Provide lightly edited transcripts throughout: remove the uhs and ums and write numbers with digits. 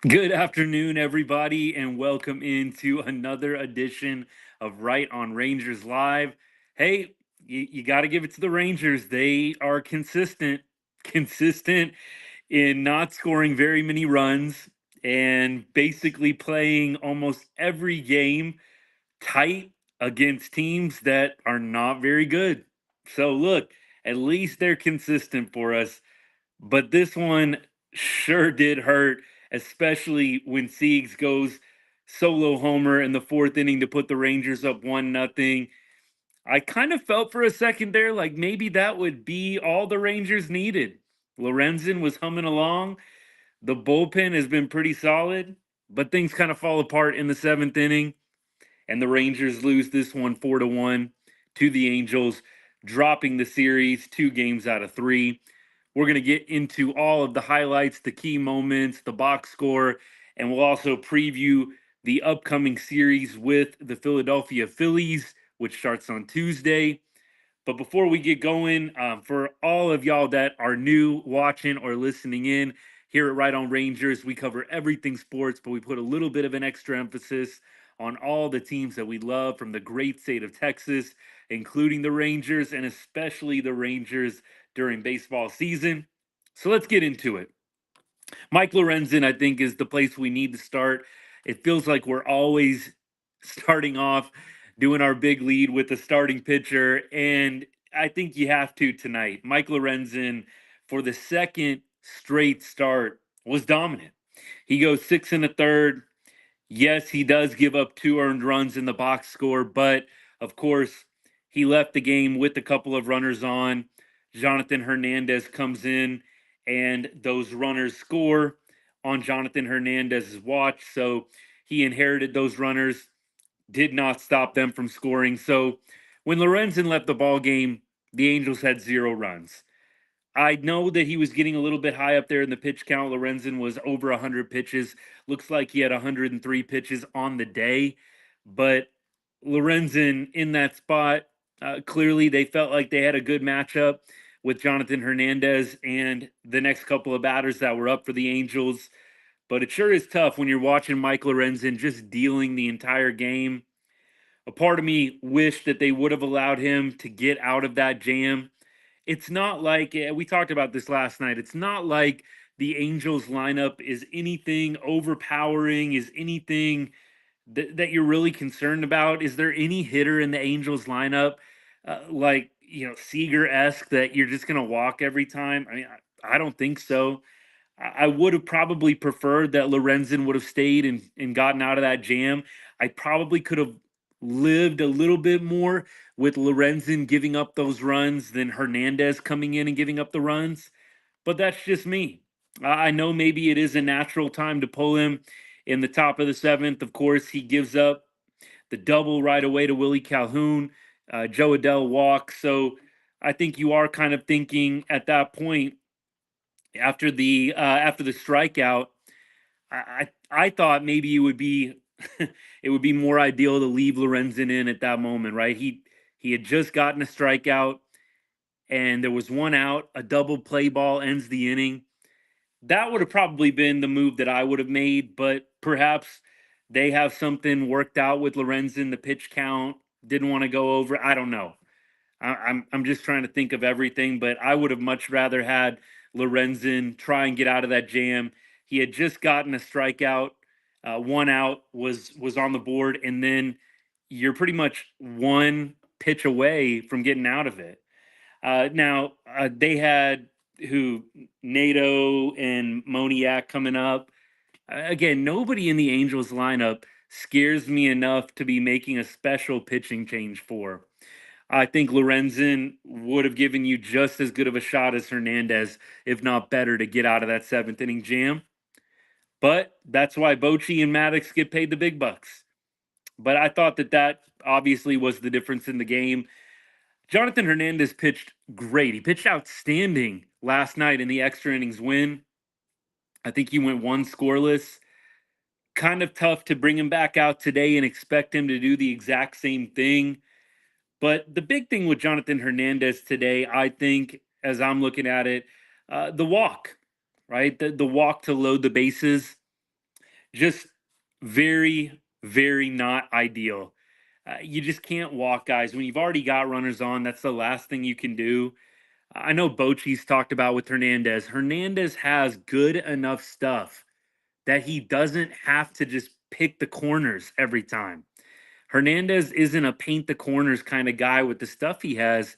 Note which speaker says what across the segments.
Speaker 1: Good afternoon, everybody, and welcome into another edition of Right on Rangers Live. Hey, you got to give it to the Rangers. They are consistent in not scoring very many runs and basically playing almost every game tight against teams that are not very good. So, look, at least they're consistent for us. But this one sure did hurt, especially when Siegs goes solo homer in the fourth inning to put the Rangers up 1-0. I kind of felt for a second there like maybe that would be all the Rangers needed. Lorenzen was humming along. The bullpen has been pretty solid, but things kind of fall apart in the seventh inning, and the Rangers lose this one 4-1 to the Angels, dropping the series 2 games out of 3. We're going to get into all of the highlights, the key moments, the box score, and we'll also preview the upcoming series with the Philadelphia Phillies, which starts on Tuesday. But before we get going, for all of y'all that are new watching or listening in here at Right on Rangers, we cover everything sports, but we put a little bit of an extra emphasis on all the teams that we love from the great state of Texas, including the Rangers and especially the Rangers during baseball season. So let's get into it. Mike Lorenzen, I think, is the place we need to start. It feels like we're always starting off doing our big lead with the starting pitcher, and I think you have to tonight. Mike Lorenzen, for the second straight start, was dominant. He goes 6 and a third. Yes, he does give up 2 earned runs in the box score, but of course, he left the game with a couple of runners on. Jonathan Hernandez comes in, and those runners score on Jonathan Hernandez's watch. So he inherited those runners, did not stop them from scoring. So when Lorenzen left the ball game, the Angels had 0 runs. I know that he was getting a little bit high up there in the pitch count. Lorenzen was over 100 pitches. Looks like he had 103 pitches on the day. But Lorenzen in that spot, clearly they felt like they had a good matchup with Jonathan Hernandez and the next couple of batters that were up for the Angels. But it sure is tough when you're watching Mike Lorenzen just dealing the entire game. A part of me wished that they would have allowed him to get out of that jam. It's not like we talked about this last night. It's not like the Angels lineup is anything overpowering, is anything that you're really concerned about. Is there any hitter in the Angels lineup like, Seager esque that you're just going to walk every time? I mean, I don't think so. I would have probably preferred that Lorenzen would have stayed and gotten out of that jam. I probably could have lived a little bit more with Lorenzen giving up those runs than Hernandez coming in and giving up the runs. But that's just me. I know maybe it is a natural time to pull him in the top of the seventh. Of course, he gives up the double right away to Willie Calhoun. Joe Adell walks. So I think you are kind of thinking at that point after the strikeout, I thought maybe it would be it would be more ideal to leave Lorenzen in at that moment, right? He had just gotten a strikeout and there was one out, a double play ball ends the inning. That would have probably been the move that I would have made, but perhaps they have something worked out with Lorenzen, the pitch count, didn't want to go over. I don't know. I'm just trying to think of everything, but I would have much rather had Lorenzen try and get out of that jam. He had just gotten a strikeout, one out was on the board, and then you're pretty much one pitch away from getting out of it. Now they had who Nato and Moniak coming up. Again, nobody in the Angels lineup scares me enough to be making a special pitching change for. I think Lorenzen would have given you just as good of a shot as Hernandez, if not better, to get out of that seventh inning jam. But that's why Bochy and Maddox get paid the big bucks. But I thought that obviously was the difference in the game. Jonathan Hernandez pitched great. He pitched outstanding last night in the extra innings win. I think he went one scoreless. Kind of tough to bring him back out today and expect him to do the exact same thing. But the big thing with Jonathan Hernandez today, I think, as I'm looking at it, the walk, right? The walk to load the bases. Just very, very not ideal. You just can't walk guys when you've already got runners on. That's the last thing you can do. I know Bochy's talked about with Hernandez. Hernandez has good enough stuff that he doesn't have to just pick the corners every time. Hernandez isn't a paint the corners kind of guy with the stuff he has.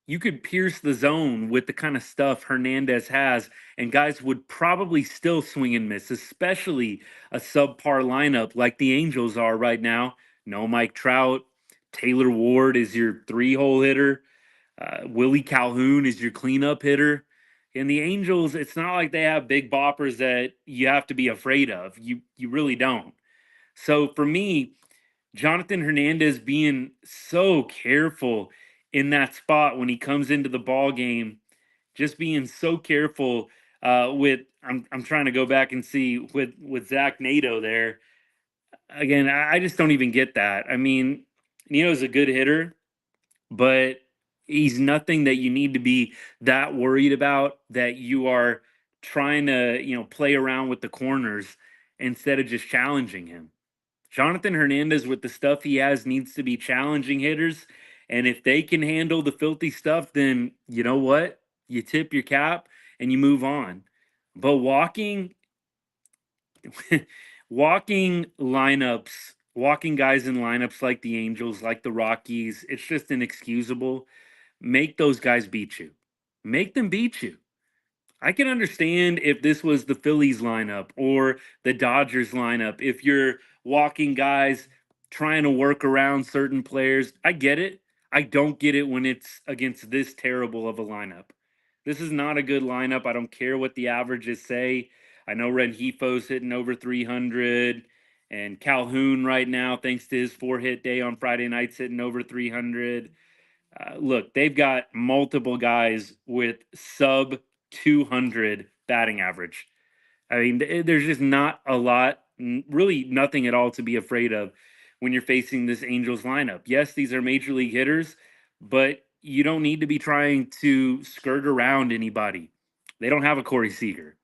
Speaker 1: You could pierce the zone with the kind of stuff Hernandez has, and guys would probably still swing and miss, especially a subpar lineup like the Angels are right now. No Mike Trout. Taylor Ward is your 3-hole hitter. Willie Calhoun is your cleanup hitter. And the Angels, it's not like they have big boppers that you have to be afraid of. You really don't. So for me, Jonathan Hernandez being so careful in that spot when he comes into the ball game, just being so careful with I'm trying to go back and see with Zach Nato there. Again, I just don't even get that. I mean, Nito's a good hitter, but he's nothing that you need to be that worried about that you are trying to, play around with the corners instead of just challenging him. Jonathan Hernandez, with the stuff he has, needs to be challenging hitters. And if they can handle the filthy stuff, then you know what? You tip your cap and you move on. But walking lineups, walking guys in lineups like the Angels, like the Rockies, it's just inexcusable. Make those guys beat you. Make them beat you. I can understand if this was the Phillies lineup or the Dodgers lineup. If you're walking guys trying to work around certain players, I get it. I don't get it when it's against this terrible of a lineup. This is not a good lineup. I don't care what the averages say. I know Renjifo's hitting over 300, and Calhoun right now, thanks to his 4-hit day on Friday nights, hitting over 300. Look, they've got multiple guys with sub 200 batting average. I mean, there's just not a lot, really nothing at all to be afraid of when you're facing this Angels lineup. Yes, these are major league hitters, but you don't need to be trying to skirt around anybody. They don't have a Corey Seager.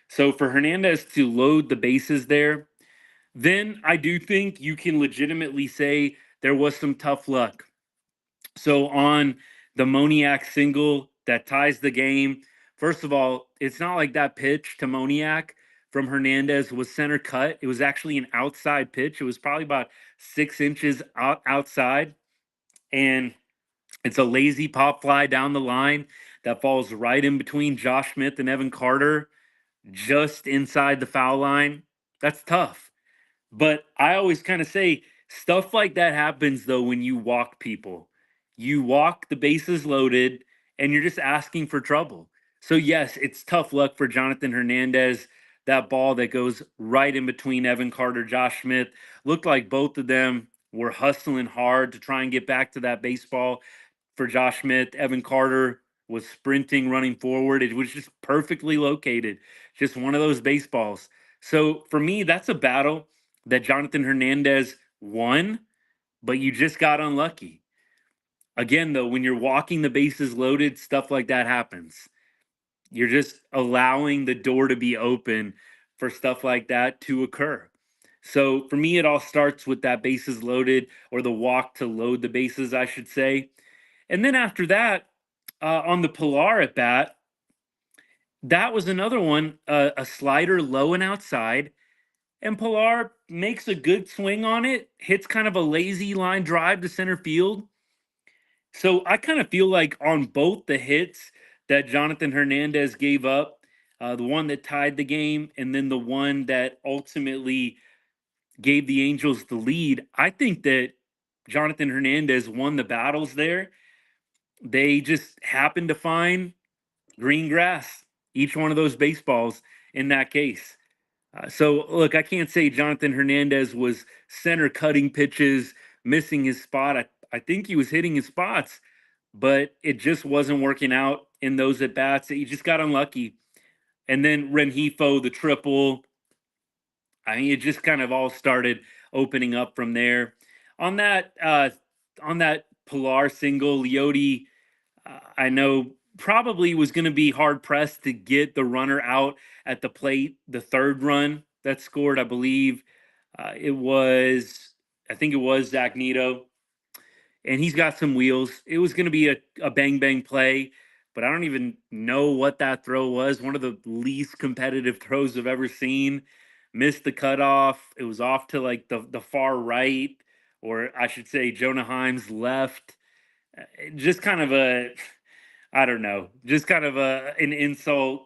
Speaker 1: So for Hernandez to load the bases there, then I do think you can legitimately say there was some tough luck. So on the Moniak single that ties the game, first of all, it's not like that pitch to Moniak from Hernandez was center cut. It was actually an outside pitch. It was probably about 6 inches outside. And it's a lazy pop fly down the line that falls right in between Josh Smith and Evan Carter, just inside the foul line. That's tough. But I always kind of say stuff like that happens though when you walk people. You walk the bases loaded and you're just asking for trouble. So yes, it's tough luck for Jonathan Hernandez. That ball that goes right in between Evan Carter, Josh Smith, looked like both of them were hustling hard to try and get back to that baseball. For Josh Smith, Evan Carter was sprinting, running forward. It was just perfectly located. Just one of those baseballs. So for me, that's a battle that Jonathan Hernandez won, but you just got unlucky. Again, though, when you're walking the bases loaded, stuff like that happens. You're just allowing the door to be open for stuff like that to occur. So for me, it all starts with that bases loaded or the walk to load the bases, I should say. And then after that, on the Pilar at bat, that was another one, a slider low and outside. And Pilar makes a good swing on it, hits kind of a lazy line drive to center field. So I kind of feel like on both the hits that Jonathan Hernandez gave up, the one that tied the game, and then the one that ultimately gave the Angels the lead, I think that Jonathan Hernandez won the battles there. They just happened to find green grass, each one of those baseballs in that case. So, look, I can't say Jonathan Hernandez was center cutting pitches, missing his spot. I think he was hitting his spots, but it just wasn't working out in those at bats. He just got unlucky. And then Renjifo, the triple. I mean, it just kind of all started opening up from there. On that, uh, on that Pilar single, Leote, I know probably was going to be hard pressed to get the runner out at the plate, the third run that scored. I believe it was, I think it was Zach Neto, and he's got some wheels. It was going to be a bang bang play, but I don't even know what that throw was. One of the least competitive throws I've ever seen. Missed the cutoff. It was off to like the far right, or I should say Jonah Heim's left. Just kind of a, I don't know, just kind of an insult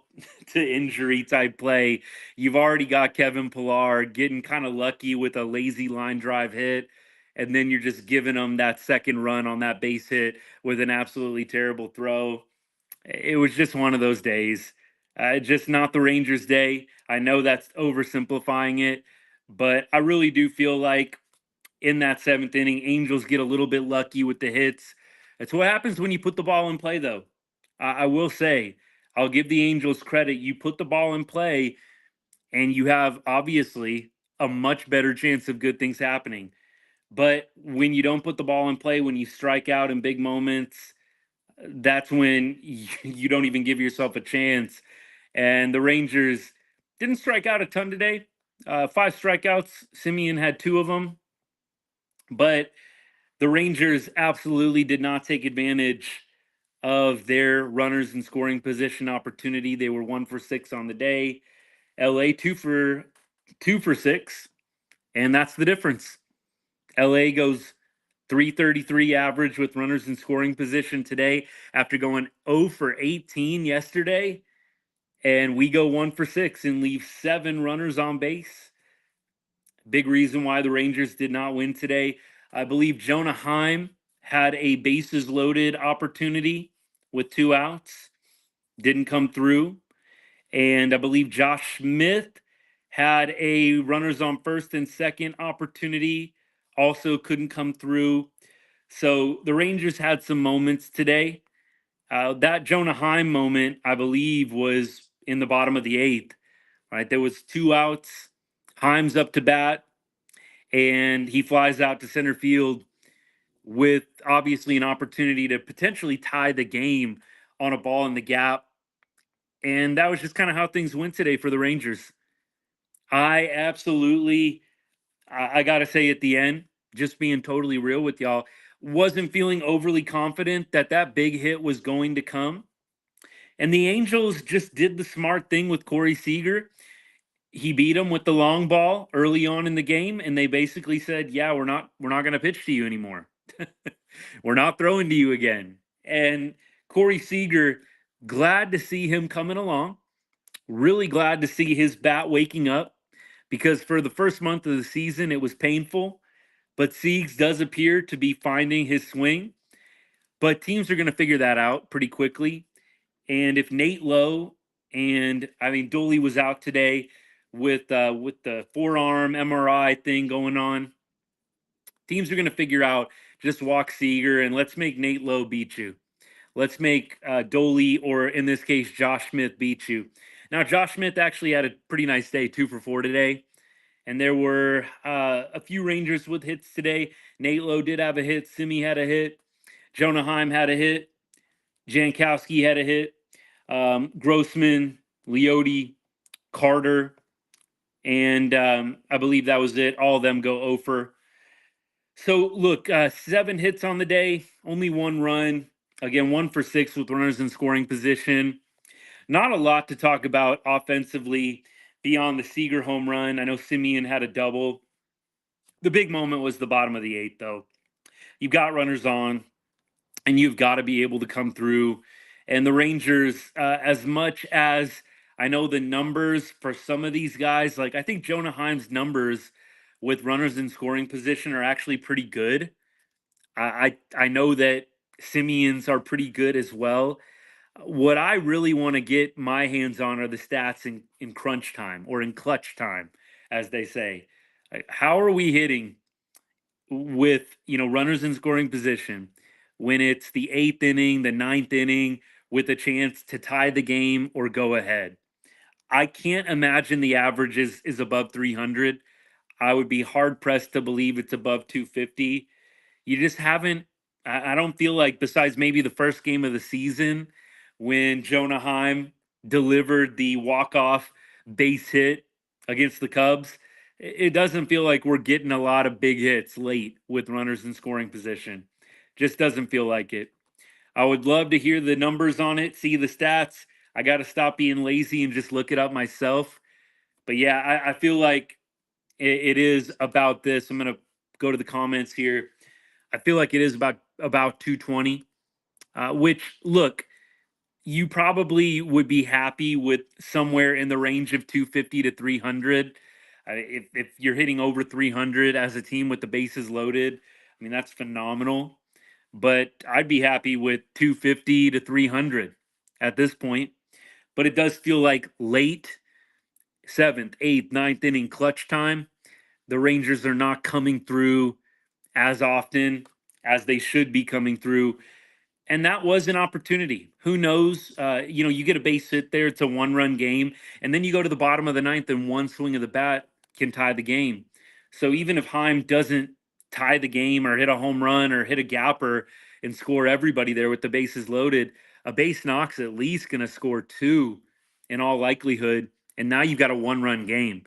Speaker 1: to injury type play. You've already got Kevin Pillar getting kind of lucky with a lazy line drive hit, and then you're just giving him that second run on that base hit with an absolutely terrible throw. It was just one of those days. Just not the Rangers' day. I know that's oversimplifying it, but I really do feel like in that seventh inning, Angels get a little bit lucky with the hits. That's what happens when you put the ball in play, though. I will say, I'll give the Angels credit. You put the ball in play, and you have obviously a much better chance of good things happening. But when you don't put the ball in play, when you strike out in big moments, that's when you don't even give yourself a chance. And the Rangers didn't strike out a ton today. 5 strikeouts. Simeon had 2 of them. But the Rangers absolutely did not take advantage of their runners in scoring position opportunity. They were 1 for 6 on the day. LA 2 for 6, and that's the difference. LA goes 333 average with runners in scoring position today after going 0 for 18 yesterday, and we go 1 for 6 and leave 7 runners on base. Big reason why the Rangers did not win today. I believe Jonah Heim had a bases loaded opportunity with 2 outs, didn't come through. And I believe Josh Smith had a runners on first and second opportunity, also couldn't come through. So the Rangers had some moments today. That Jonah Heim moment, I believe, was in the bottom of the 8th. Right, there was 2 outs. Heim's up to bat, and he flies out to center field with obviously an opportunity to potentially tie the game on a ball in the gap. And that was just kind of how things went today for the Rangers. I absolutely, I got to say at the end, just being totally real with y'all, wasn't feeling overly confident that that big hit was going to come. And the Angels just did the smart thing with Corey Seager. He beat him with the long ball early on in the game, and they basically said, "Yeah, we're not going to pitch to you anymore. We're not throwing to you again." And Corey Seager, glad to see him coming along. Really glad to see his bat waking up, because for the first month of the season it was painful. But Siegs does appear to be finding his swing. But teams are going to figure that out pretty quickly. And if Nate Lowe and I mean Dooley was out today with the forearm MRI thing going on, teams are going to figure out just walk Seager and let's make Nate Lowe beat you. Let's make Dooley, or in this case Josh Smith, beat you. Now Josh Smith actually had a pretty nice day, 2 for 4 today. And there were a few Rangers with hits today. Nate Lowe did have a hit. Simi had a hit. Jonah Heim had a hit. Jankowski had a hit. Grossman, Leote, Carter, and I believe that was it. All of them go over. So look, 7 hits on the day, only 1 run. Again, 1 for 6 with runners in scoring position. Not a lot to talk about offensively beyond the Seager home run. I know Simeon had a double. The big moment was the bottom of the 8th, though. You've got runners on, and you've got to be able to come through. And the Rangers, as much as I know the numbers for some of these guys, like I think Jonah Heim's numbers with runners in scoring position are actually pretty good. I know that Simeon's are pretty good as well. What I really want to get my hands on are the stats in crunch time, or in clutch time, as they say. Like, how are we hitting with runners in scoring position when it's the 8th inning, the 9th inning, with a chance to tie the game or go ahead? I can't imagine the average is above 300. I would be hard pressed to believe it's above 250. You just haven't. I don't feel like, besides maybe the first game of the season when Jonah Heim delivered the walk-off base hit against the Cubs, it doesn't feel like we're getting a lot of big hits late with runners in scoring position. Just doesn't feel like it. I would love to hear the numbers on it, see the stats. I got to stop being lazy and just look it up myself. But yeah, I feel like it is about this. I'm going to go to the comments here. I feel like it is about 220, which, look, you probably would be happy with somewhere in the range of 250 to 300. If you're hitting over 300 as a team with the bases loaded, I mean, that's phenomenal. But I'd be happy with 250 to 300 at this point. But it does feel like late seventh, eighth, ninth inning clutch time. The Rangers are not coming through as often as they should be coming through, and that was an opportunity. Who knows? You get a base hit there. It's a one-run game, and then you go to the bottom of the ninth, and one swing of the bat can tie the game. So even if Heim doesn't tie the game or hit a home run or hit a gapper and score everybody there with the bases loaded, a base knock's at least going to score two in all likelihood, and now you've got a one-run game.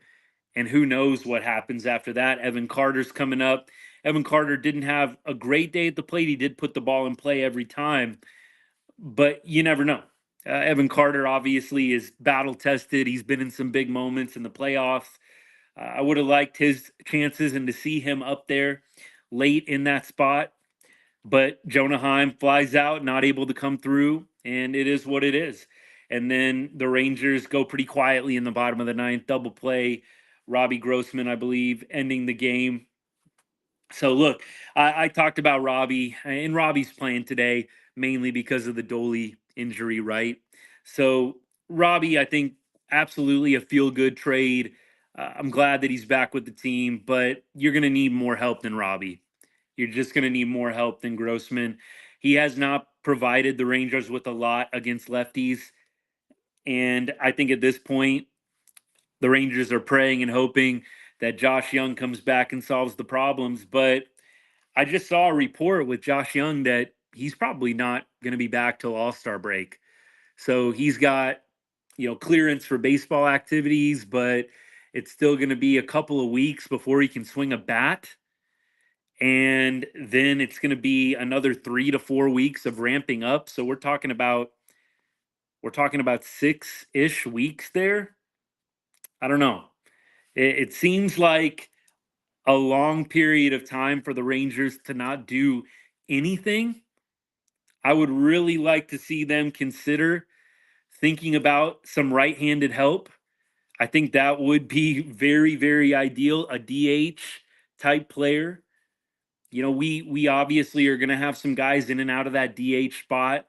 Speaker 1: And who knows what happens after that? Evan Carter's coming up. Evan Carter didn't have a great day at the plate. He did put the ball in play every time, but you never know. Evan Carter obviously is battle tested. He's been in some big moments in the playoffs. I would have liked his chances and to see him up there late in that spot. But Jonah Heim flies out, not able to come through, and it is what it is. And then the Rangers go pretty quietly in the bottom of the ninth, double play. Robbie Grossman, I believe, ending the game. So look, I talked about Robbie, and Robbie's playing today mainly because of the Dolly injury, right? So Robbie, I think, absolutely a feel-good trade. I'm glad that he's back with the team, but you're going to need more help than Robbie. You're just going to need more help than Grossman. He has not provided the Rangers with a lot against lefties, and I think at this point, the Rangers are praying and hoping that Josh Young comes back and solves the problems. But I just saw a report with Josh Young that he's probably not going to be back till All-Star break. So he's got, clearance for baseball activities, but it's still going to be a couple of weeks before he can swing a bat. And then it's going to be another 3 to 4 weeks of ramping up. So we're talking about 6-ish weeks there. I don't know. It seems like a long period of time for the Rangers to not do anything. I would really like to see them consider thinking about some right-handed help. I think that would be very, very ideal. A DH type player. We obviously are going to have some guys in and out of that DH spot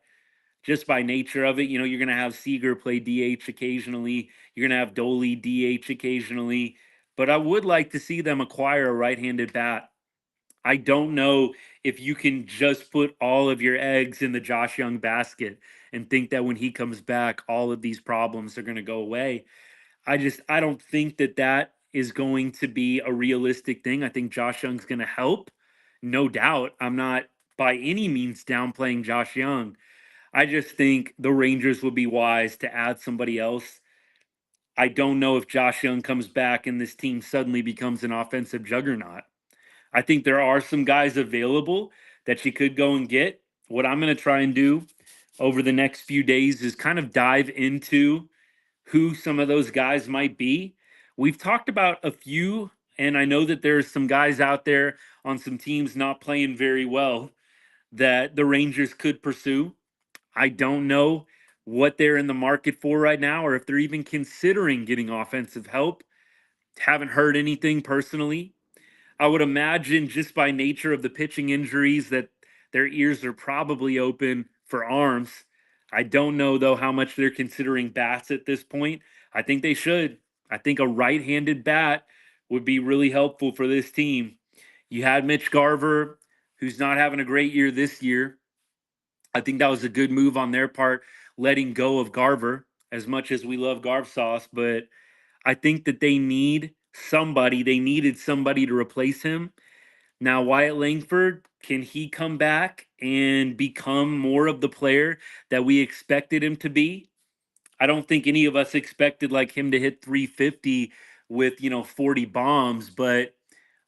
Speaker 1: just by nature of it. You're going to have Seager play DH occasionally. You're going to have Dolly DH occasionally. But I would like to see them acquire a right-handed bat. I don't know if you can just put all of your eggs in the Josh Young basket and think that when he comes back, all of these problems are going to go away. I don't think that that is going to be a realistic thing. I think Josh Young's going to help, no doubt. I'm not by any means downplaying Josh Young. I just think the Rangers would be wise to add somebody else. I don't know if Josh Young comes back and this team suddenly becomes an offensive juggernaut. I think there are some guys available that you could go and get. What I'm going to try and do over the next few days is kind of dive into who some of those guys might be. We've talked about a few, and I know that there's some guys out there on some teams not playing very well that the Rangers could pursue. I don't know what they're in the market for right now or if they're even considering getting offensive help. Haven't heard anything personally. I would imagine just by nature of the pitching injuries that their ears are probably open for arms. I don't know though how much they're considering bats at this point. I think they should. I think a right-handed bat would be really helpful for this team. You had Mitch Garver, who's not having a great year this year. I think that was a good move on their part, letting go of Garver, as much as we love Garv sauce. But I think that they needed somebody to replace him. Now, Wyatt Langford, can he come back and become more of the player that we expected him to be? I don't think any of us expected like him to hit 350 with 40 bombs, but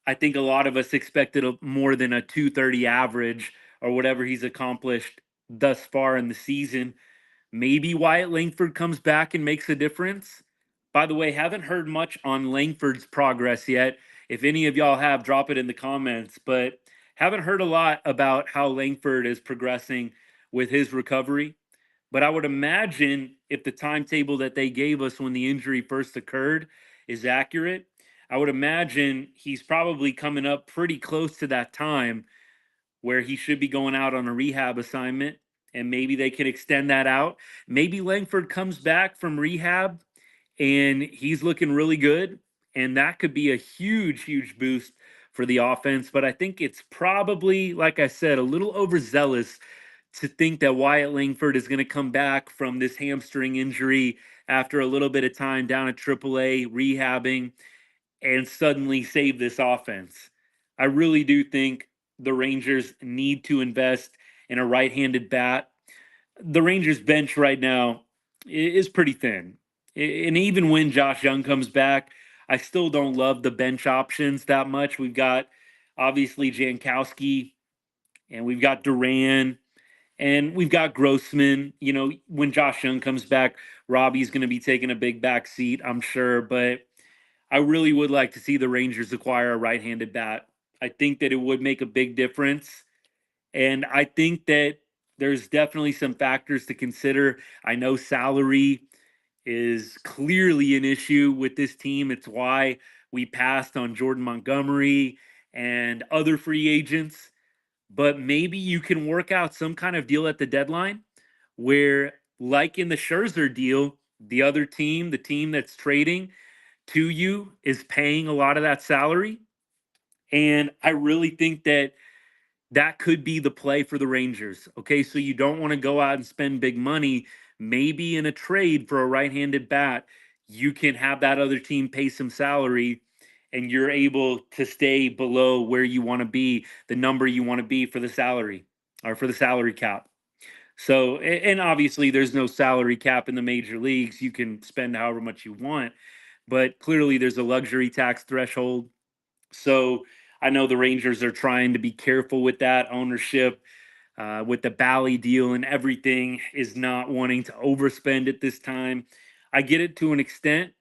Speaker 1: I think a lot of us expected more than a 230 average or whatever he's accomplished thus far in the season. Maybe Wyatt Langford comes back and makes a difference. By the way, haven't heard much on Langford's progress yet. If any of y'all have, drop it in the comments. But haven't heard a lot about how Langford is progressing with his recovery. But I would imagine if the timetable that they gave us when the injury first occurred is accurate, I would imagine he's probably coming up pretty close to that time where he should be going out on a rehab assignment, and maybe they can extend that out. Maybe Langford comes back from rehab and he's looking really good, and that could be a huge, huge boost for the offense. But I think it's probably, like I said, a little overzealous to think that Wyatt Langford is going to come back from this hamstring injury after a little bit of time down at AAA rehabbing and suddenly save this offense. I really do think the Rangers need to invest in a right-handed bat. The Rangers bench right now is pretty thin. And even when Josh Young comes back, I still don't love the bench options that much. We've got obviously Jankowski, and we've got Duran, and we've got Grossman. When Josh Young comes back, Robbie's going to be taking a big back seat, I'm sure. But I really would like to see the Rangers acquire a right-handed bat. I think that it would make a big difference. And I think that there's definitely some factors to consider. I know salary is clearly an issue with this team. It's why we passed on Jordan Montgomery and other free agents. But maybe you can work out some kind of deal at the deadline where, like in the Scherzer deal, the other team, the team that's trading to you, is paying a lot of that salary. And I really think that that could be the play for the Rangers. Okay, so you don't want to go out and spend big money. Maybe in a trade for a right-handed bat, you can have that other team pay some salary and you're able to stay below where you want to be, the number you want to be for the salary or for the salary cap. So, and obviously there's no salary cap in the major leagues. You can spend however much you want, but clearly there's a luxury tax threshold. So I know the Rangers are trying to be careful with that ownership, with the Bally deal and everything, is not wanting to overspend at this time. I get it to an extent.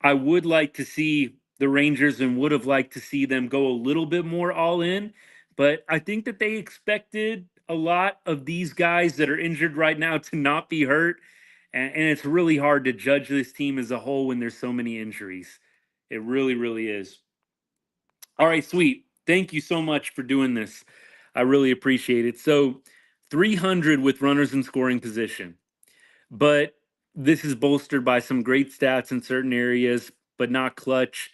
Speaker 1: I would like to see the Rangers and would have liked to see them go a little bit more all in, but I think that they expected a lot of these guys that are injured right now to not be hurt. And it's really hard to judge this team as a whole when there's so many injuries. It really, really is. All right, sweet. Thank you so much for doing this. I really appreciate it. So, 300 with runners in scoring position. But this is bolstered by some great stats in certain areas, but not clutch.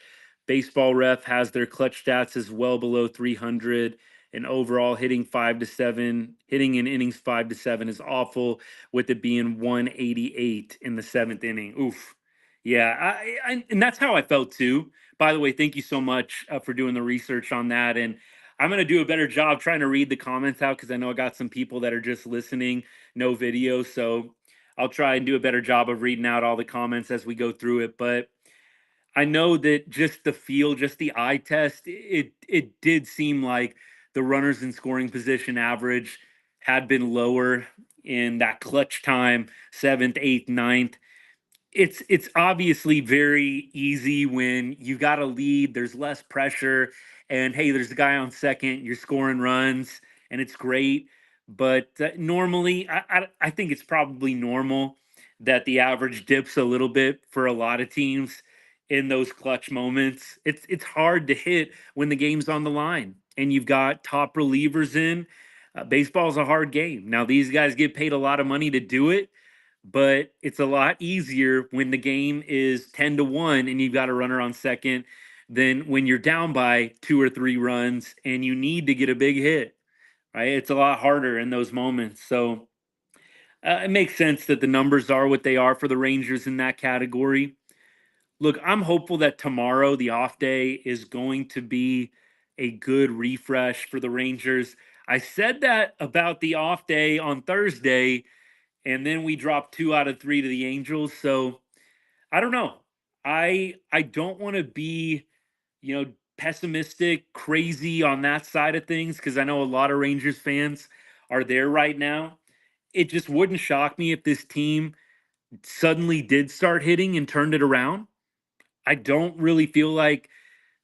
Speaker 1: Baseball Ref has their clutch stats as well below 300. And overall, hitting 5 to 7, hitting in innings 5 to 7 is awful, with it being 188 in the seventh inning. Oof. Yeah, and that's how I felt too. By the way, thank you so much for doing the research on that. And I'm going to do a better job trying to read the comments out because I know I got some people that are just listening, no video. So I'll try and do a better job of reading out all the comments as we go through it. But I know that just the feel, just the eye test, it did seem like the runners in scoring position average had been lower in that clutch time, seventh, eighth, ninth. It's obviously very easy when you got a lead, there's less pressure, and hey, there's a guy on second, you're scoring runs, and it's great. But normally, I think it's probably normal that the average dips a little bit for a lot of teams in those clutch moments. It's hard to hit when the game's on the line and you've got top relievers in. Baseball's a hard game. Now these guys get paid a lot of money to do it, but it's a lot easier when the game is 10 to 1 and you've got a runner on second than when you're down by 2 or 3 runs and you need to get a big hit, right? It's a lot harder in those moments. So it makes sense that the numbers are what they are for the Rangers in that category. Look, I'm hopeful that tomorrow, the off day, is going to be a good refresh for the Rangers. I said that about the off day on Thursday, and then we dropped 2 out of 3 to the Angels. So I don't know. I don't want to be, you know, pessimistic, crazy on that side of things because I know a lot of Rangers fans are there right now. It just wouldn't shock me if this team suddenly did start hitting and turned it around. I don't really feel like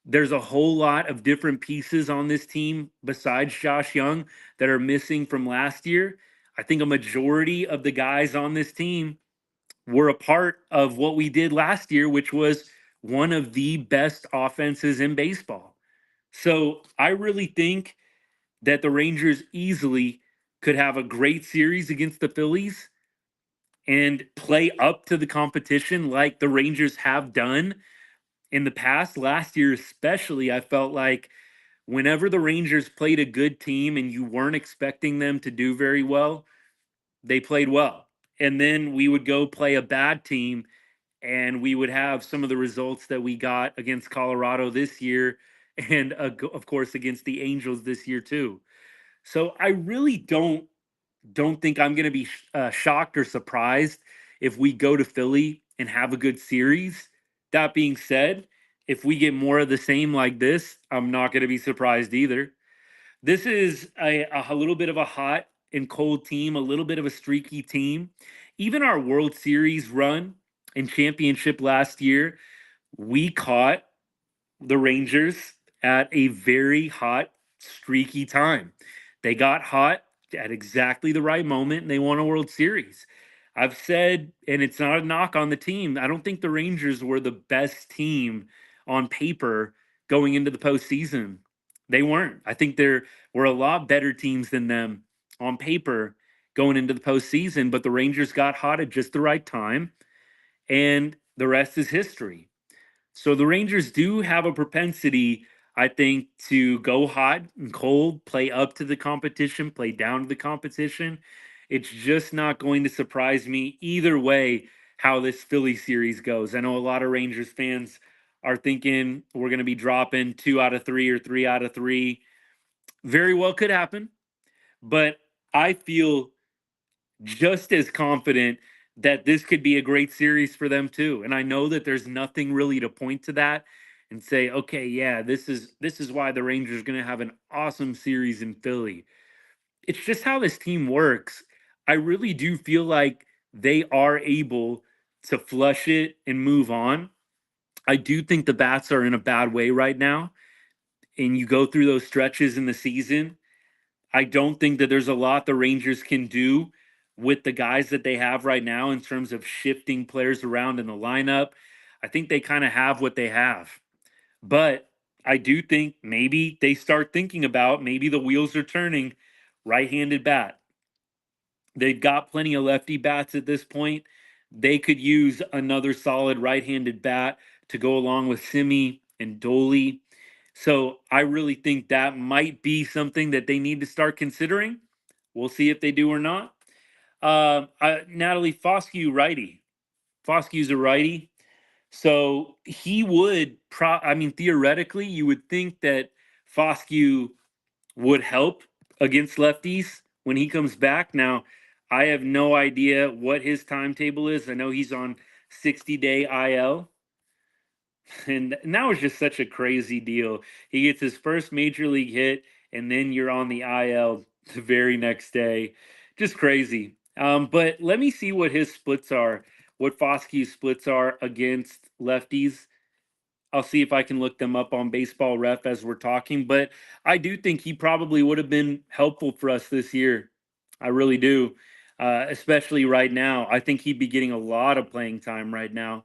Speaker 1: there's a whole lot of different pieces on this team besides Josh Young that are missing from last year. I think a majority of the guys on this team were a part of what we did last year, which was one of the best offenses in baseball. So I really think that the Rangers easily could have a great series against the Phillies and play up to the competition like the Rangers have done in the past. Last year, especially, I felt like whenever the Rangers played a good team and you weren't expecting them to do very well, they played well. And then we would go play a bad team and we would have some of the results that we got against Colorado this year and of course against the Angels this year too. So I really don't think I'm going to be shocked or surprised if we go to Philly and have a good series. That being said, if we get more of the same like this, I'm not going to be surprised either. This is a little bit of a hot and cold team, a little bit of a streaky team. Even our World Series run and championship last year, we caught the Rangers at a very hot, streaky time. They got hot at exactly the right moment and they won a World Series. I've said, and it's not a knock on the team, I don't think the Rangers were the best team on paper going into the postseason. They weren't. I think there were a lot better teams than them on paper going into the postseason, but the Rangers got hot at just the right time, and the rest is history. So the Rangers do have a propensity, I think, to go hot and cold, play up to the competition, play down to the competition. It's just not going to surprise me either way how this Philly series goes. I know a lot of Rangers fans are thinking we're going to be dropping 2 out of 3 or 3 out of 3. Very well could happen, but I feel just as confident that this could be a great series for them too. And I know that there's nothing really to point to that and say, okay, yeah, this is why the Rangers are going to have an awesome series in Philly. It's just how this team works. I really do feel like they are able to flush it and move on. I do think the bats are in a bad way right now. And you go through those stretches in the season, I don't think that there's a lot the Rangers can do with the guys that they have right now in terms of shifting players around in the lineup. I think they kind of have what they have. But I do think maybe they start thinking about maybe the wheels are turning right-handed bat. They've got plenty of lefty bats at this point. They could use another solid right-handed bat to go along with Simi and Dolly. So I really think that might be something that they need to start considering. We'll see if they do or not. Natalie Foscue, righty. Foscue's a righty. So he would I mean, theoretically, you would think that Foscue would help against lefties when he comes back. Now, I have no idea what his timetable is. I know he's on 60-day IL. And that was just such a crazy deal. He gets his first major league hit, and then you're on the IL the very next day. Just crazy. But let me see what his splits are, what Foscue's splits are against lefties. I'll see if I can look them up on Baseball Ref as we're talking. But I do think he probably would have been helpful for us this year. I really do. Especially right now. I think he'd be getting a lot of playing time right now.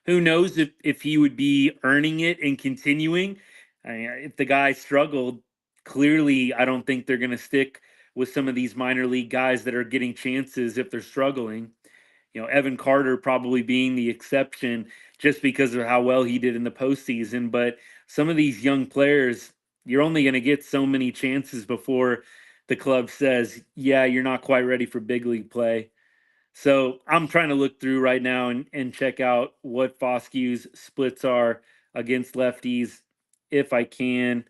Speaker 1: Who knows if he would be earning it and continuing? If the guy struggled, clearly I don't think they're going to stick with some of these minor league guys that are getting chances if they're struggling. You know, Evan Carter probably being the exception just because of how well he did in the postseason. But some of these young players, you're only going to get so many chances before the club says, yeah, you're not quite ready for big league play. So I'm trying to look through right now and check out what Foscue's splits are against lefties if I can.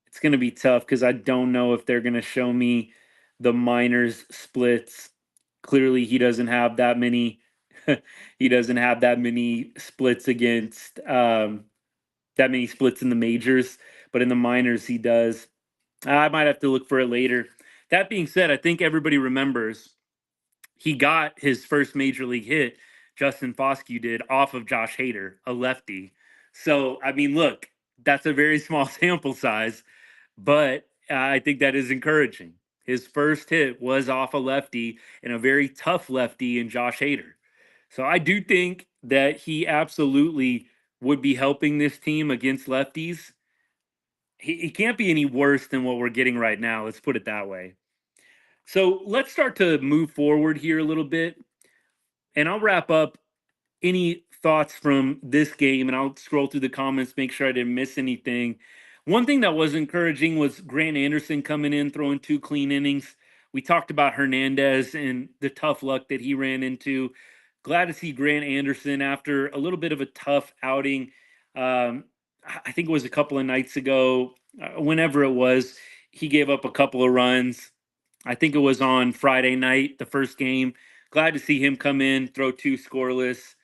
Speaker 1: It's going to be tough because I don't know if they're going to show me the minors splits. Clearly, he doesn't have that many He doesn't have that many splits against that many splits in the majors, but in the minors he does. I might have to look for it later. That being said, I think everybody remembers he got his first major league hit, Justin Foscue did, off of Josh Hader, a lefty. So, I mean, look, that's a very small sample size, but I think that is encouraging. His first hit was off a lefty and a very tough lefty in Josh Hader. So I do think that he absolutely would be helping this team against lefties. He can't be any worse than what we're getting right now. Let's put it that way. So let's start to move forward here a little bit. And I'll wrap up any thoughts from this game and I'll scroll through the comments, make sure I didn't miss anything. One thing that was encouraging was Grant Anderson coming in, throwing 2 clean innings. We talked about Hernandez and the tough luck that he ran into. Glad to see Grant Anderson after a little bit of a tough outing. Um, I think it was a couple of nights ago, whenever it was, he gave up a couple of runs. I think it was on Friday night, the first game. Glad to see him come in, throw 2 scoreless.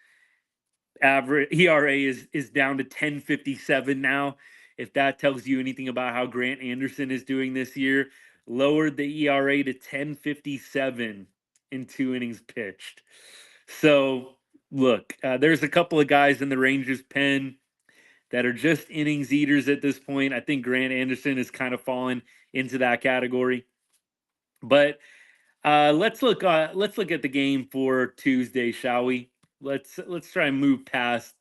Speaker 1: Average ERA is down to 10.57 now. If that tells you anything about how Grant Anderson is doing this year, lowered the ERA to 10.57 in 2 innings pitched. So look, there's a couple of guys in the Rangers pen that are just innings eaters at this point. I think Grant Anderson is kind of fallen into that category. But let's look at the game for Tuesday, shall we? Let's try and move past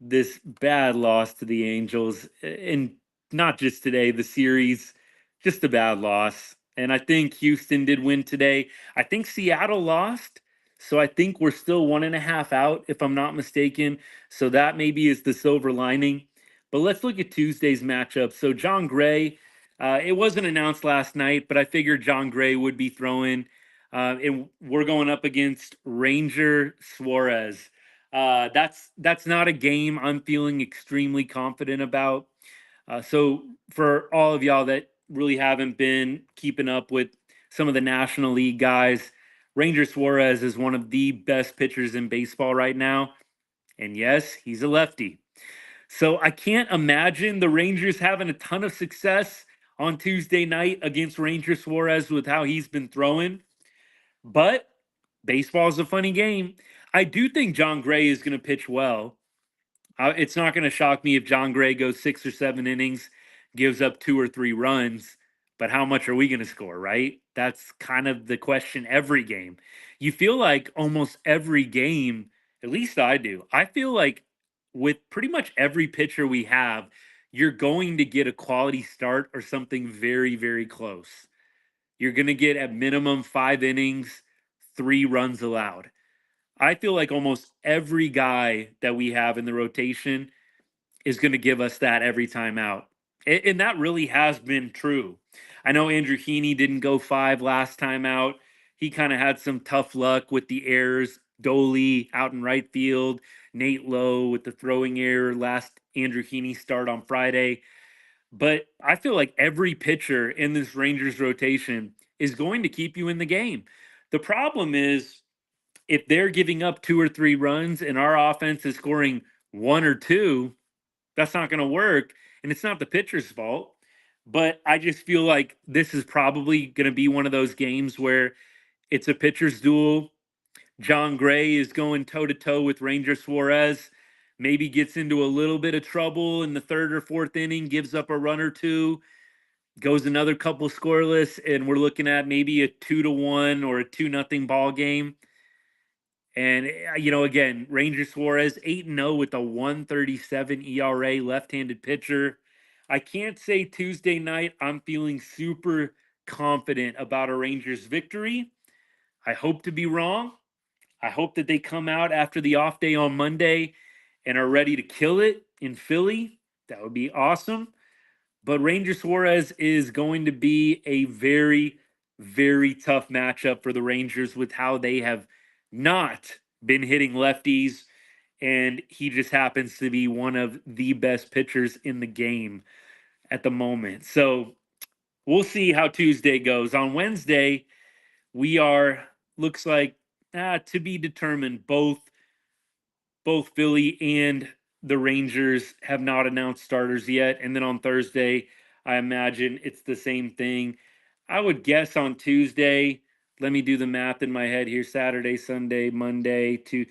Speaker 1: this bad loss to the Angels, and not just today, the series, just a bad loss. And I think Houston did win today. I think Seattle lost, so I think we're still 1.5 out, if I'm not mistaken. So that maybe is the silver lining. But let's look at Tuesday's matchup. So John Gray, it wasn't announced last night, but I figured John Gray would be throwing. And we're going up against Ranger Suarez. That's not a game I'm feeling extremely confident about. So for all of y'all that really haven't been keeping up with some of the National League guys, Ranger Suarez is one of the best pitchers in baseball right now. And yes, he's a lefty. So I can't imagine the Rangers having a ton of success on Tuesday night against Ranger Suarez with how he's been throwing. But baseball is a funny game. I do think John Gray is going to pitch well. It's not going to shock me if John Gray goes 6 or 7 innings, gives up 2 or 3 runs. But how much are we going to score, right? That's kind of the question every game. You feel like almost every game, at least I do, I feel like with pretty much every pitcher we have, you're going to get a quality start or something very, very close. You're going to get at minimum 5 innings, 3 runs allowed. I feel like almost every guy that we have in the rotation is going to give us that every time out. And that really has been true. I know Andrew Heaney didn't go 5 last time out. He kind of had some tough luck with the errors. Doley out in right field, Nate Lowe with the throwing error last Andrew Heaney start on Friday. But I feel like every pitcher in this Rangers rotation is going to keep you in the game. The problem is if they're giving up 2 or 3 runs and our offense is scoring 1 or 2, that's not going to work. And it's not the pitcher's fault. But I just feel like this is probably going to be one of those games where it's a pitcher's duel. John Gray is going toe to toe with Ranger Suarez, maybe gets into a little bit of trouble in the third or fourth inning, gives up a run or two, goes another couple scoreless, and we're looking at maybe a 2-1 or a 2-0 ball game. And again, Ranger Suarez 8-0 with a 137 ERA, left-handed pitcher. I can't say Tuesday night I'm feeling super confident about a Rangers victory. I hope to be wrong. I hope that they come out after the off day on Monday and are ready to kill it in Philly. That would be awesome. But Ranger Suarez is going to be a very, very tough matchup for the Rangers with how they have not been hitting lefties. And he just happens to be one of the best pitchers in the game at the moment. So we'll see how Tuesday goes. On Wednesday, we are, looks like, to be determined, both both Philly and the Rangers have not announced starters yet. And then on Thursday, I imagine it's the same thing. I would guess on Tuesday, let me do the math in my head here, Saturday, Sunday, Monday, to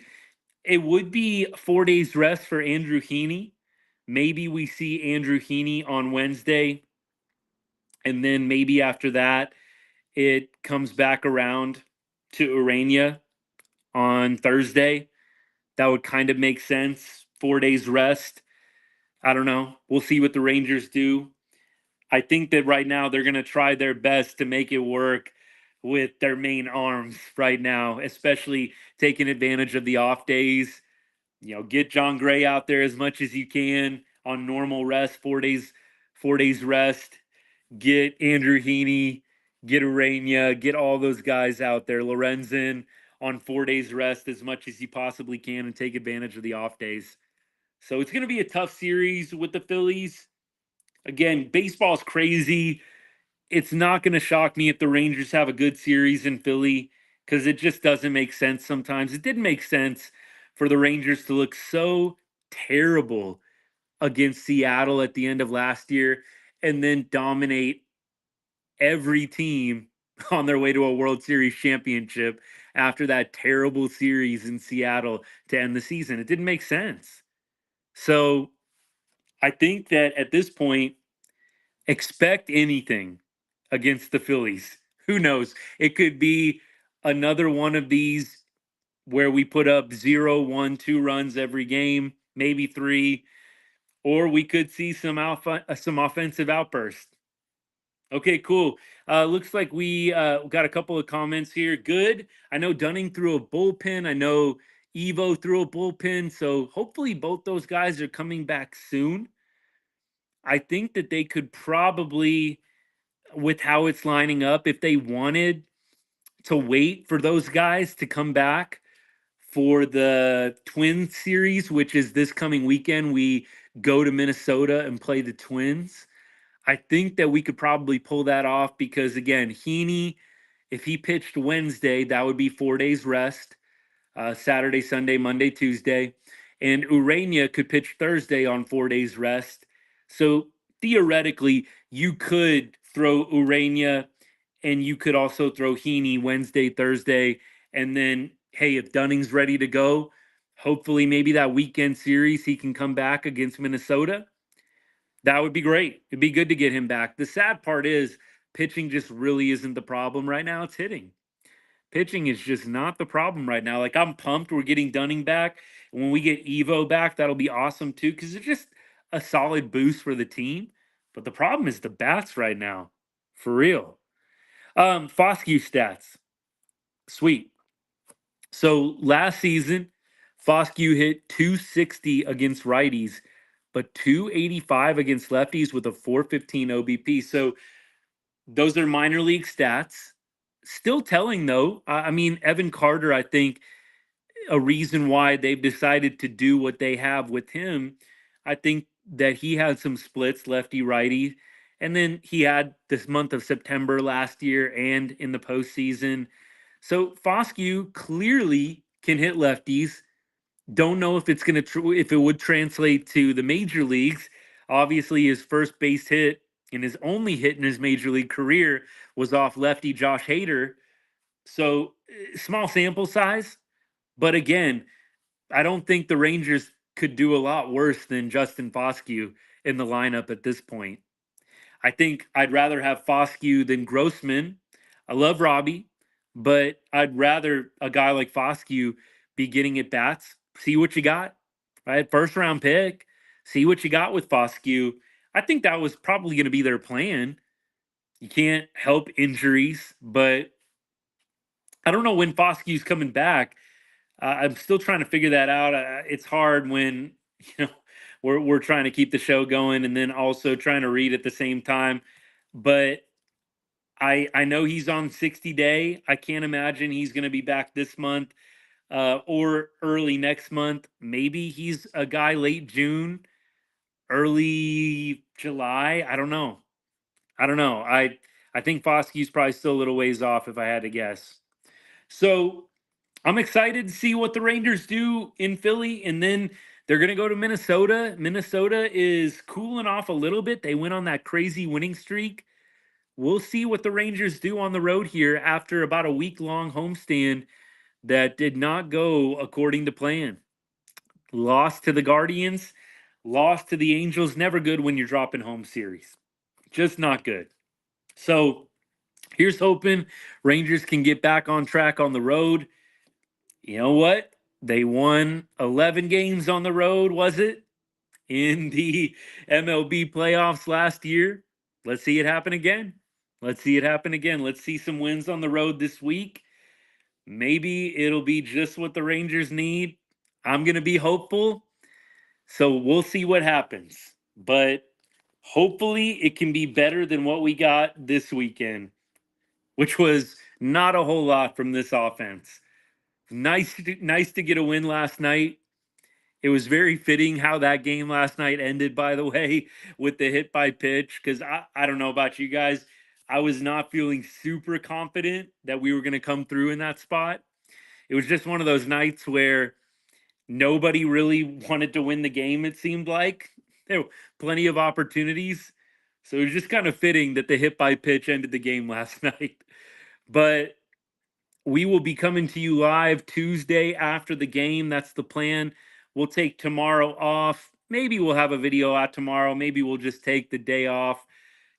Speaker 1: it would be 4 days rest for Andrew Heaney. Maybe we see Andrew Heaney on Wednesday, and then maybe after that, it comes back around to Urania on Thursday. That would kind of make sense. 4 days rest. I don't know. We'll see what the Rangers do. I think that right now they're going to try their best to make it work with their main arms right now, especially taking advantage of the off days. Get John Gray out there as much as you can on normal rest, 4 days, 4 days rest. Get Andrew Heaney, get Urania, get all those guys out there. Lorenzen on 4 days rest as much as you possibly can and take advantage of the off days. So it's going to be a tough series with the Phillies. Again, baseball's crazy. It's not going to shock me if the Rangers have a good series in Philly because it just doesn't make sense sometimes. It didn't make sense for the Rangers to look so terrible against Seattle at the end of last year and then dominate every team on their way to a World Series championship after that terrible series in Seattle to end the season. It didn't make sense. So I think that at this point, expect anything against the Phillies. Who knows? It could be another one of these where we put up 0, 1, 2 runs every game, maybe three, or we could see some offensive outbursts. Okay, cool. Looks like we got a couple of comments here. Good. I know Dunning threw a bullpen. I know Evo threw a bullpen. So hopefully both those guys are coming back soon. I think that they could probably, with how it's lining up, if they wanted to wait for those guys to come back for the Twins series, which is this coming weekend, we go to Minnesota and play the Twins. I think that we could probably pull that off because, again, Heaney, if he pitched Wednesday, that would be 4 days rest. Saturday, Sunday, Monday, Tuesday. And Urania could pitch Thursday on 4 days rest. So theoretically, you could throw Urania and you could also throw Heaney Wednesday, Thursday. And then, hey, if Dunning's ready to go, hopefully maybe that weekend series he can come back against Minnesota. That would be great. It'd be good to get him back. The sad part is pitching just really isn't the problem right now. It's hitting. Pitching is just not the problem right now. Like, I'm pumped we're getting Dunning back. And when we get Evo back, that'll be awesome too, because it's just a solid boost for the team. But the problem is the bats right now. For real. Foscue stats. Sweet. So last season, Foscue hit 260 against righties, but 285 against lefties with a 415 OBP. So those are minor league stats. Still telling though. I mean, Evan Carter, I think a reason why they've decided to do what they have with him, I think that he had some splits, lefty righty. And then he had this month of September last year and in the postseason. So Foscue clearly can hit lefties. Don't know if it's going to if it would translate to the major leagues. Obviously, his first base hit and his only hit in his major league career was off lefty Josh Hader. So small sample size, but again, I don't think the Rangers could do a lot worse than Justin Foscue in the lineup at this point. I think I'd rather have Foscue than Grossman. I love Robbie, but I'd rather a guy like Foscue be getting at bats. See what you got, right? First round pick. See what you got with Foscue. I think that was probably going to be their plan. You can't help injuries, but I don't know when Foscue's coming back. I'm still trying to figure that out. It's hard when you know we're trying to keep the show going and then also trying to read at the same time. But I know he's on 60 day. I can't imagine he's going to be back this month or early next month. Maybe he's a guy late June, early July. I don't know. I don't know. I think Foscue's probably still a little ways off if I had to guess. So I'm excited to see what the Rangers do in Philly, and then they're going to go to Minnesota. Minnesota is cooling off a little bit. They went on that crazy winning streak. We'll see what the Rangers do on the road here after about a week-long homestand that did not go according to plan. Lost to the Guardians, lost to the Angels. Never good when you're dropping home series. Just not good. So here's hoping Rangers can get back on track on the road. You know what? They won 11 games on the road, was it? In the MLB playoffs last year. Let's see it happen again. Let's see it happen again. Let's see some wins on the road this week. Maybe it'll be just what the Rangers need. I'm going to be hopeful. So we'll see what happens. But hopefully it can be better than what we got this weekend, which was not a whole lot from this offense. Nice to get a win last night. It was very fitting how that game last night ended, by the way, with the hit by pitch. Because I don't know about you guys. I was not feeling super confident that we were going to come through in that spot. It was just one of those nights where nobody really wanted to win the game, it seemed like. There were plenty of opportunities. So it was just kind of fitting that the hit by pitch ended the game last night. But we will be coming to you live Tuesday after the game. That's the plan. We'll take tomorrow off. Maybe we'll have a video out tomorrow. Maybe we'll just take the day off,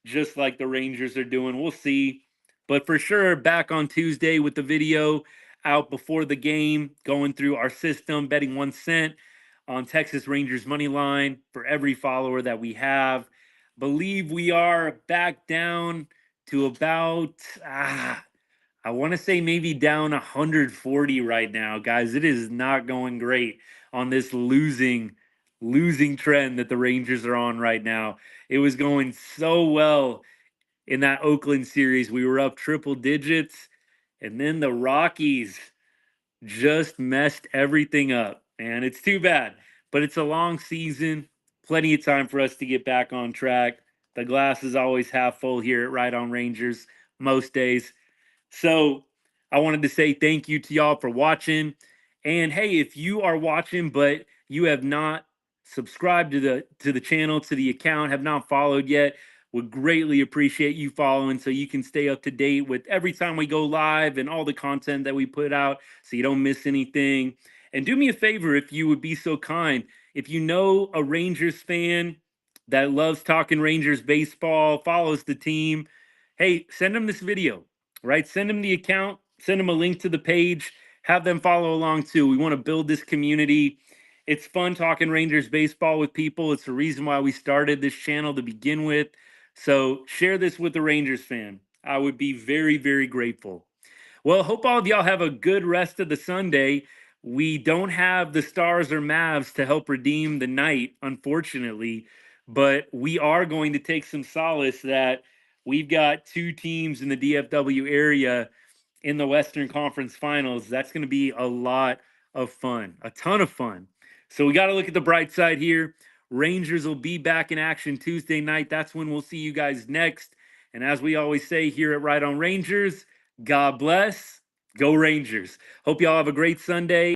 Speaker 1: just like the Rangers are doing. We'll see. But for sure, back on Tuesday with the video out before the game, going through our system, betting 1 cent on Texas Rangers money line for every follower that we have. Believe we are back down to about I want to say maybe down 140 right now, guys. It is not going great on this losing trend that the Rangers are on right now. It was going so well in that Oakland series. We were up triple digits, and then the Rockies just messed everything up. And it's too bad, but it's a long season. Plenty of time for us to get back on track. The glass is always half full here at Right On Rangers most days. So I wanted to say thank you to y'all for watching. And hey, if you are watching but you have not subscribed to the channel, to the account, have not followed yet, would greatly appreciate you following so you can stay up to date with every time we go live and all the content that we put out so you don't miss anything. And do me a favor if you would be so kind. If you know a Rangers fan that loves talking Rangers baseball, follows the team, hey, send them this video, right? Send them the account, send them a link to the page, have them follow along too. We want to build this community. It's fun talking Rangers baseball with people. It's the reason why we started this channel to begin with. So share this with the Rangers fan. I would be very, very grateful. Well, hope all of y'all have a good rest of the Sunday. We don't have the Stars or Mavs to help redeem the night, unfortunately, but we are going to take some solace that we've got two teams in the DFW area in the Western Conference Finals. That's going to be a lot of fun, a ton of fun. So we got to look at the bright side here. Rangers will be back in action Tuesday night. That's when we'll see you guys next. And as we always say here at Right On Rangers, God bless. Go Rangers. Hope y'all have a great Sunday.